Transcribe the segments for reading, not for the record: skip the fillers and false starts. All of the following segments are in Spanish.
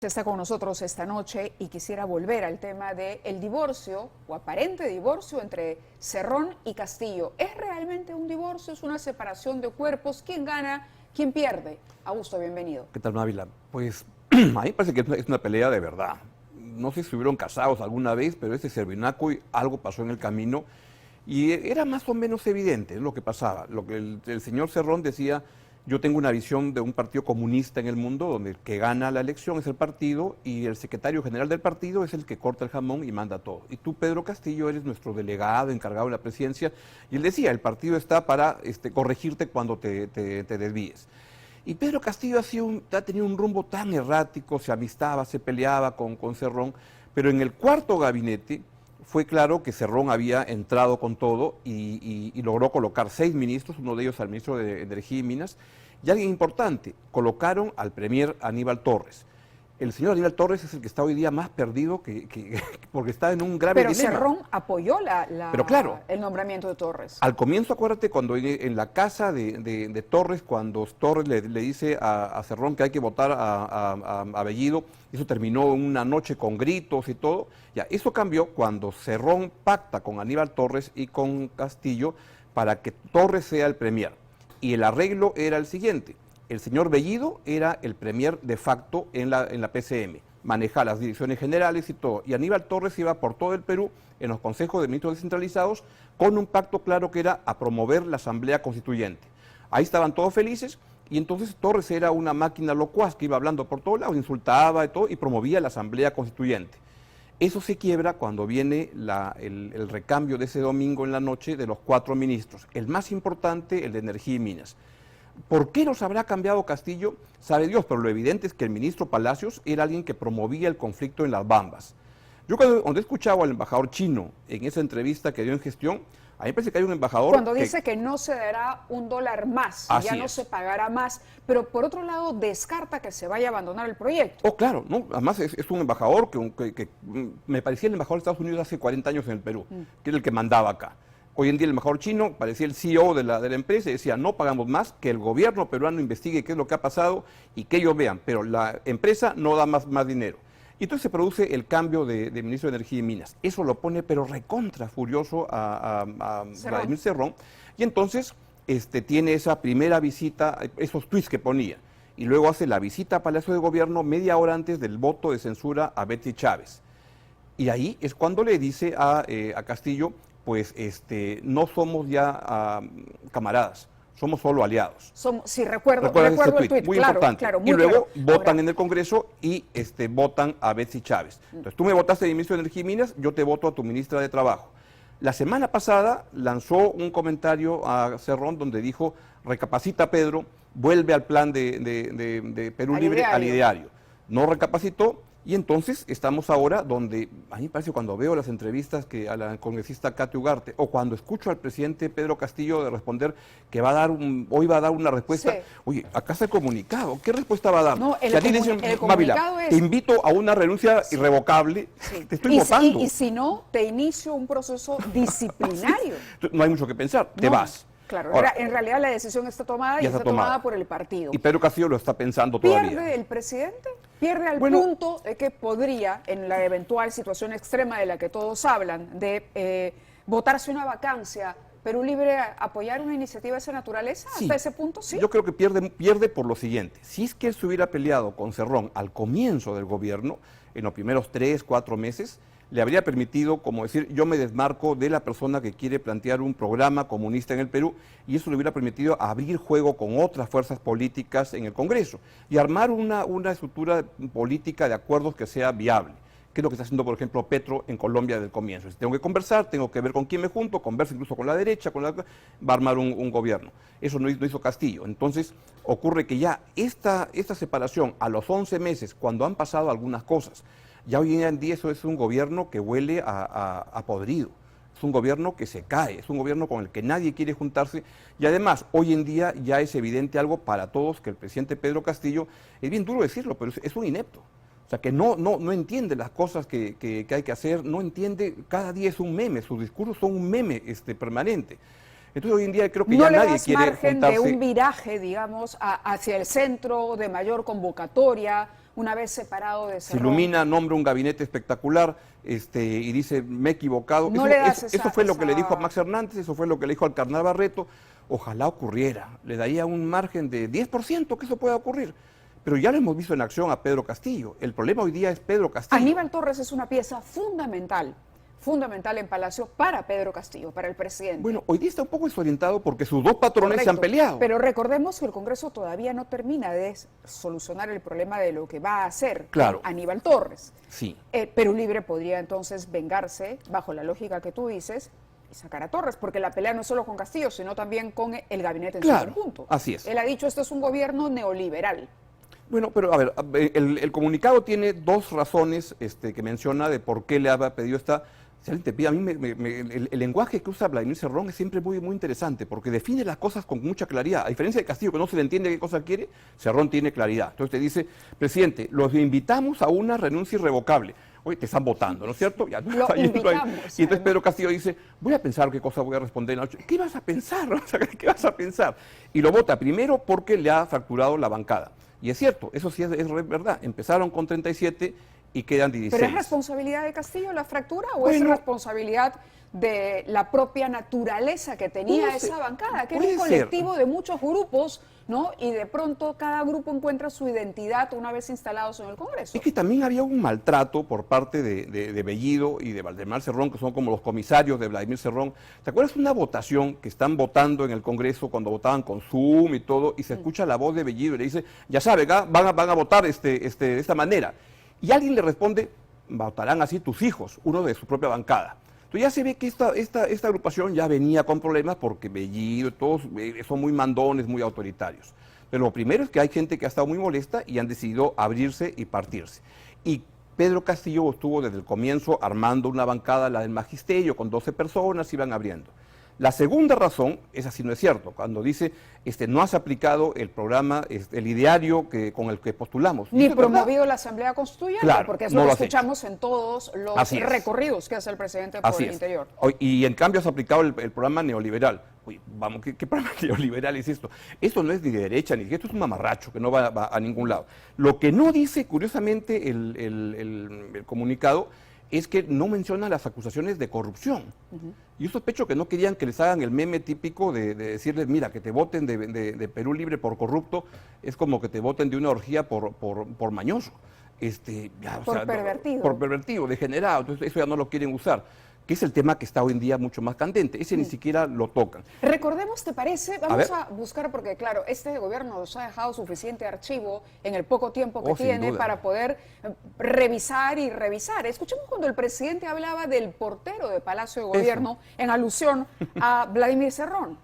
Está con nosotros esta noche y quisiera volver al tema del divorcio o aparente divorcio entre Cerrón y Castillo. ¿Es realmente un divorcio? ¿Es una separación de cuerpos? ¿Quién gana? ¿Quién pierde? Augusto, bienvenido. ¿Qué tal, Návila? Pues a mí me parece que es una pelea de verdad. No sé si estuvieron casados alguna vez, pero este Servinaco y algo pasó en el camino y era más o menos evidente lo que pasaba. Lo que el señor Cerrón decía: yo tengo una visión de un partido comunista en el mundo donde el que gana la elección es el partido y el secretario general del partido es el que corta el jamón y manda todo. Y tú, Pedro Castillo, eres nuestro delegado encargado de la presidencia. Y él decía: el partido está para corregirte cuando te desvíes. Y Pedro Castillo ha tenido un rumbo tan errático, se amistaba, se peleaba con Cerrón, pero en el cuarto gabinete fue claro que Cerrón había entrado con todo y logró colocar 6 ministros, uno de ellos al ministro de Energía y Minas, y alguien importante, colocaron al premier Aníbal Torres. El señor Aníbal Torres es el que está hoy día más perdido porque está en un grave dilema. Pero Cerrón apoyó Pero claro, el nombramiento de Torres. Al comienzo, acuérdate, cuando en la casa de Torres, cuando Torres le dice a Cerrón que hay que votar a Bellido, eso terminó en una noche con gritos y todo. Ya, eso cambió cuando Cerrón pacta con Aníbal Torres y con Castillo para que Torres sea el premier. Y el arreglo era el siguiente: el señor Bellido era el premier de facto en la PCM, manejaba las direcciones generales y todo, y Aníbal Torres iba por todo el Perú en los consejos de ministros descentralizados con un pacto claro que era a promover la Asamblea Constituyente. Ahí estaban todos felices, y entonces Torres era una máquina locuaz que iba hablando por todos lados, insultaba y todo, y promovía la Asamblea Constituyente. Eso se quiebra cuando viene el recambio de ese domingo en la noche de los 4 ministros, el más importante, el de Energía y Minas. ¿Por qué los habrá cambiado Castillo? Sabe Dios, pero lo evidente es que el ministro Palacios era alguien que promovía el conflicto en las Bambas. Yo cuando he escuchado al embajador chino en esa entrevista que dio en Gestión, a mí me parece que hay un embajador... Cuando dice que no se dará $1 más, ya no se pagará más, pero por otro lado descarta que se vaya a abandonar el proyecto. Oh, claro, ¿no? Además es un embajador que me parecía el embajador de Estados Unidos hace 40 años en el Perú, que era el que mandaba acá. Hoy en día el embajador chino parecía el CEO de la empresa y decía: no pagamos más, que el gobierno peruano investigue qué es lo que ha pasado y que ellos vean, pero la empresa no da más dinero. Y entonces se produce el cambio de ministro de Energía y Minas. Eso lo pone pero recontra furioso a Vladimir Cerrón, y entonces tiene esa primera visita, esos tweets que ponía, y luego hace la visita a Palacio de Gobierno media hora antes del voto de censura a Betsy Chávez. Y ahí es cuando le dice a Castillo: pues no somos ya camaradas, somos solo aliados. Sí, recuerdo el tuit, muy importante. Claro, y luego votan en el Congreso y votan a Betsy Chávez. Entonces, tú me votaste de ministro de Energía y Minas, yo te voto a tu ministra de Trabajo. La semana pasada lanzó un comentario a Cerrón donde dijo: recapacita, Pedro, vuelve al plan de Perú Libre, al ideario. No recapacitó. Y entonces estamos ahora donde, a mí me parece, cuando veo las entrevistas que a la congresista Katy Ugarte, o cuando escucho al presidente Pedro Castillo de responder que hoy va a dar una respuesta, sí. Oye, acá está el comunicado, ¿qué respuesta va a dar? No, el comunicado Mávila, es... te invito a una renuncia irrevocable, sí. Te estoy votando. Y si no, te inicio un proceso disciplinario. Sí. No hay mucho que pensar, te vas. Claro, ahora, en realidad la decisión está tomada y está tomada por el partido. Y Pedro Castillo lo está pensando todavía. ¿Pierde el presidente? ¿Pierde al punto de que podría, en la eventual situación extrema de la que todos hablan, de votarse una vacancia, Perú Libre apoyar una iniciativa de esa naturaleza? Sí. ¿Hasta ese punto sí? Yo creo que pierde por lo siguiente. Si es que él se hubiera peleado con Cerrón al comienzo del gobierno, en los primeros 3, 4 meses, le habría permitido, como decir, yo me desmarco de la persona que quiere plantear un programa comunista en el Perú, y eso le hubiera permitido abrir juego con otras fuerzas políticas en el Congreso y armar una estructura política de acuerdos que sea viable, que es lo que está haciendo, por ejemplo, Petro en Colombia desde el comienzo. Si tengo que conversar, tengo que ver con quién me junto, converso incluso con la derecha, va a armar un gobierno. Eso no hizo Castillo. Entonces ocurre que ya esta separación a los 11 meses, cuando han pasado algunas cosas, ya hoy en día eso es un gobierno que huele a podrido, es un gobierno que se cae, es un gobierno con el que nadie quiere juntarse, y además hoy en día ya es evidente algo para todos, que el presidente Pedro Castillo, es bien duro decirlo, pero es un inepto. O sea, que no entiende las cosas que hay que hacer, no entiende, cada día es un meme, sus discursos son un meme permanente. Entonces hoy en día creo que ya nadie quiere juntarse. No le das margen de un viraje, digamos, hacia el centro, de mayor convocatoria, una vez separado de Se Cerrón. ilumina, nombra un gabinete espectacular y dice, me he equivocado. No le das Eso fue lo que le dijo a Max Hernández, eso fue lo que le dijo al Carnal Barreto. Ojalá ocurriera, le daría un margen de 10% que eso pueda ocurrir. Pero ya lo hemos visto en acción a Pedro Castillo. El problema hoy día es Pedro Castillo. Aníbal Torres es una pieza fundamental en Palacio para Pedro Castillo, para el presidente. Bueno, hoy día está un poco desorientado porque sus dos patrones se han peleado. Pero recordemos que el Congreso todavía no termina de solucionar el problema de lo que va a hacer Aníbal Torres. Sí. Perú Libre podría entonces vengarse, bajo la lógica que tú dices, y sacar a Torres, porque la pelea no es solo con Castillo, sino también con el gabinete en su conjunto. Así es. Él ha dicho, este es un gobierno neoliberal. Bueno, pero a ver, el comunicado tiene dos razones que menciona de por qué le había pedido esta... Si alguien te pide, a mí el lenguaje que usa Vladimir Cerrón es siempre muy interesante, porque define las cosas con mucha claridad. A diferencia de Castillo, que no se le entiende qué cosa quiere, Cerrón tiene claridad. Entonces te dice, presidente, los invitamos a una renuncia irrevocable. Oye, te están votando, ¿no es cierto? Ya, lo invitamos. Y entonces Pedro Castillo dice, voy a pensar qué cosa voy a responder en la noche. ¿Qué vas a pensar? ¿Qué vas a pensar? Y lo vota primero porque le ha fracturado la bancada. Y es cierto, eso sí es verdad. Empezaron con 37 y quedan 16. ¿Pero es responsabilidad de Castillo la fractura o es responsabilidad de la propia naturaleza que tenía esa bancada, que es un colectivo de muchos grupos, ¿no? Y de pronto cada grupo encuentra su identidad una vez instalados en el Congreso? Es que también había un maltrato por parte de Bellido y de Valdemar Cerrón, que son como los comisarios de Vladimir Cerrón. ¿Te acuerdas una votación que están votando en el Congreso cuando votaban con Zoom y todo, y se escucha la voz de Bellido y le dice, ya sabe, van a votar de esta manera? Y alguien le responde, votarán así tus hijos, uno de su propia bancada. Entonces ya se ve que esta agrupación ya venía con problemas porque Bellido y todos son muy mandones, muy autoritarios. Pero lo primero es que hay gente que ha estado muy molesta y han decidido abrirse y partirse. Y Pedro Castillo estuvo desde el comienzo armando una bancada, la del magisterio, con 12 personas, iban abriendo. La segunda razón, esa sí no es cierto, cuando dice no has aplicado el programa, el ideario con el que postulamos. Ni promovido la Asamblea Constituyente, claro, porque eso lo escuchamos en todos los recorridos que hace el presidente por el interior. Y en cambio has aplicado el programa neoliberal. Oye, vamos, ¿qué programa neoliberal es esto? Esto no es ni de derecha, ni esto es un mamarracho que no va a ningún lado. Lo que no dice, curiosamente, el comunicado es que no menciona las acusaciones de corrupción. Yo sospecho que no querían que les hagan el meme típico de decirles, mira, que te voten de Perú Libre por corrupto es como que te voten de una orgía por mañoso. Pervertido. Por pervertido, degenerado. Entonces eso ya no lo quieren usar, que es el tema que está hoy en día mucho más candente. Ese ni siquiera lo tocan. Recordemos, ¿te parece? Vamos a buscar, porque claro, este gobierno nos ha dejado suficiente archivo en el poco tiempo que tiene para poder revisar y revisar. Escuchemos cuando el presidente hablaba del portero de Palacio de Gobierno en alusión a Vladimir Cerrón.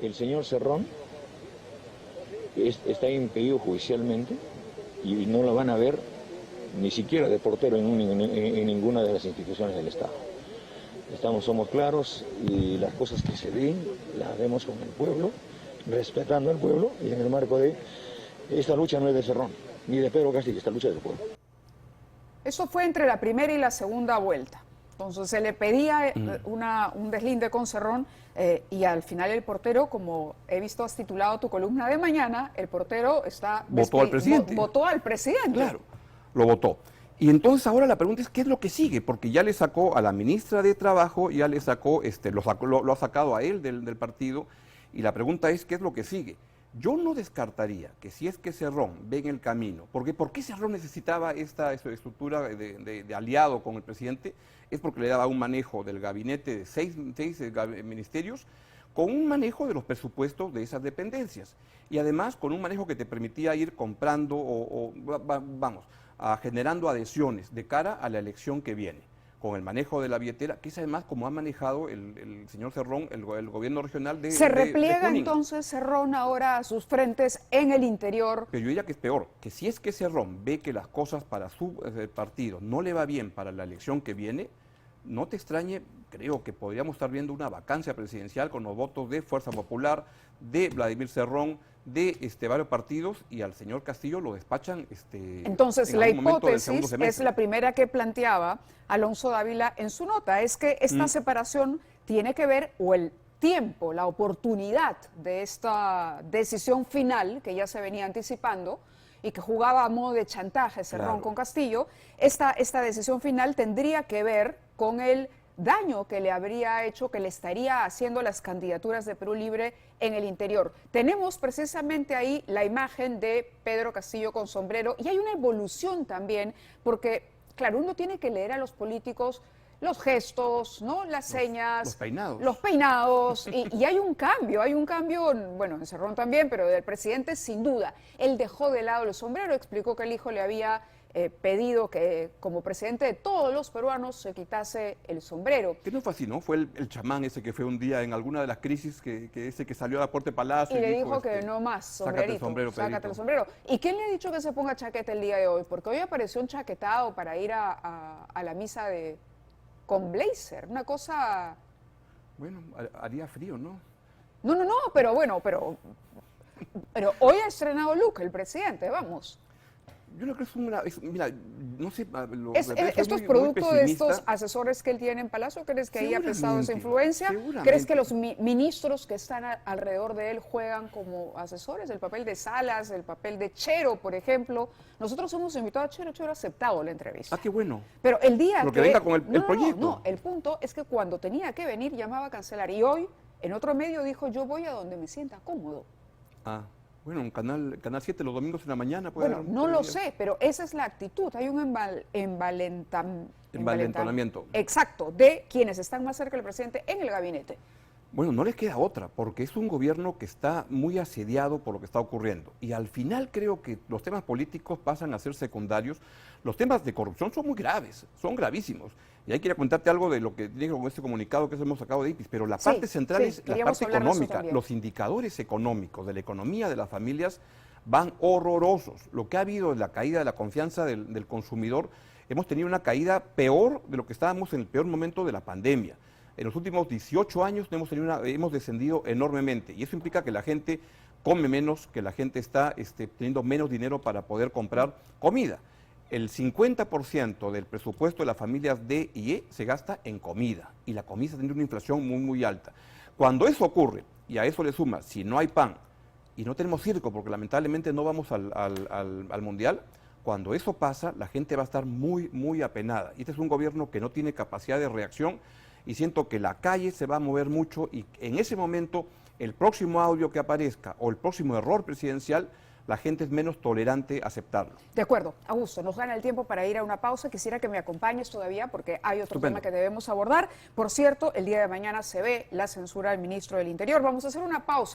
El señor Cerrón está impedido judicialmente y no lo van a ver ni siquiera de portero en ninguna de las instituciones del Estado. Somos claros y las cosas que se ven las vemos con el pueblo, respetando al pueblo y en el marco de esta lucha no es de Cerrón ni de Pedro Castillo, esta lucha es del pueblo. Eso fue entre la primera y la segunda vuelta. Entonces se le pedía un deslinde con Cerrón y al final el portero, como he visto has titulado tu columna de mañana, el portero votó al presidente. Votó al presidente. Claro. Lo votó. Y entonces ahora la pregunta es, ¿qué es lo que sigue? Porque ya le sacó a la ministra de Trabajo, ya le sacó, lo ha sacado a él del partido, y la pregunta es, ¿qué es lo que sigue? Yo no descartaría que si es que Cerrón ve en el camino, porque ¿por qué Cerrón necesitaba esta estructura de aliado con el presidente? Es porque le daba un manejo del gabinete de seis ministerios, con un manejo de los presupuestos de esas dependencias, y además con un manejo que te permitía ir comprando generando adhesiones de cara a la elección que viene, con el manejo de la billetera, que es además como ha manejado el señor Cerrón, el gobierno regional de ¿Se repliega entonces Cerrón ahora a sus frentes en el interior? Pero yo diría que es peor, que si es que Cerrón ve que las cosas para su partido no le va bien para la elección que viene, no te extrañe, creo que podríamos estar viendo una vacancia presidencial con los votos de Fuerza Popular, de Vladimir Cerrón, de varios partidos, y al señor Castillo lo despachan. Entonces la hipótesis es la primera que planteaba Alonso Dávila en su nota, es que esta separación tiene que ver, o el tiempo, la oportunidad de esta decisión final que ya se venía anticipando, y que jugaba a modo de chantaje Cerrón Claro. con Castillo, esta decisión final tendría que ver con el daño que le habría hecho, que le estaría haciendo las candidaturas de Perú Libre en el interior. Tenemos precisamente ahí la imagen de Pedro Castillo con sombrero y hay una evolución también, porque, claro, uno tiene que leer a los políticos los gestos, ¿no? Las señas, los peinados. los peinados, y hay un cambio, bueno, en Cerrón también, pero del presidente sin duda. Él dejó de lado el sombrero, explicó que el hijo le había pedido que como presidente de todos los peruanos se quitase el sombrero. Que no fue así, ¿no? Fue el chamán ese que fue un día en alguna de las crisis, que ese que salió a la Puerta de Palacio. Y le dijo que no más, sombrerito, sácate el sombrero. ¿Y quién le ha dicho que se ponga chaqueta el día de hoy? Porque hoy apareció un chaquetado para ir a la misa con blazer, una cosa... Bueno, haría frío, ¿no? No, pero bueno, pero hoy ha estrenado look el presidente, vamos. Yo no creo que mira, no sé... ¿Esto es producto de estos asesores que él tiene en Palacio? ¿Crees que ahí ha prestado esa influencia? ¿Crees que los ministros que están alrededor de él juegan como asesores? El papel de Salas, el papel de Chero, por ejemplo. Nosotros hemos invitado a Chero, Chero ha aceptado la entrevista. Ah, qué bueno. Pero el día Pero que venga con el proyecto. No, el punto es que cuando tenía que venir llamaba a cancelar. Y hoy, en otro medio, dijo, yo voy a donde me sienta cómodo. Ah, bueno, un canal 7 los domingos en la mañana. Bueno, no lo sé, pero esa es la actitud. Hay un envalentonamiento. Exacto, de quienes están más cerca del presidente en el gabinete. Bueno, no les queda otra, porque es un gobierno que está muy asediado por lo que está ocurriendo. Y al final creo que los temas políticos pasan a ser secundarios. Los temas de corrupción son muy graves, son gravísimos. Y ahí quería contarte algo de lo que tiene con este comunicado que hemos sacado de IPIS, pero la parte central es la parte económica. Los indicadores económicos de la economía de las familias van horrorosos. Lo que ha habido es la caída de la confianza del consumidor. Hemos tenido una caída peor de lo que estábamos en el peor momento de la pandemia. En los últimos 18 años hemos descendido enormemente y eso implica que la gente come menos, que la gente está teniendo menos dinero para poder comprar comida. El 50% del presupuesto de las familias D y E se gasta en comida y la comida tiene una inflación muy, muy alta. Cuando eso ocurre y a eso le suma, si no hay pan y no tenemos circo porque lamentablemente no vamos al Mundial, cuando eso pasa la gente va a estar muy, muy apenada. Y este es un gobierno que no tiene capacidad de reacción y siento que la calle se va a mover mucho y en ese momento el próximo audio que aparezca o el próximo error presidencial, la gente es menos tolerante a aceptarlo. De acuerdo, Augusto, nos gana el tiempo para ir a una pausa. Quisiera que me acompañes todavía porque hay otro tema que debemos abordar. Por cierto, el día de mañana se ve la censura del ministro del Interior. Vamos a hacer una pausa.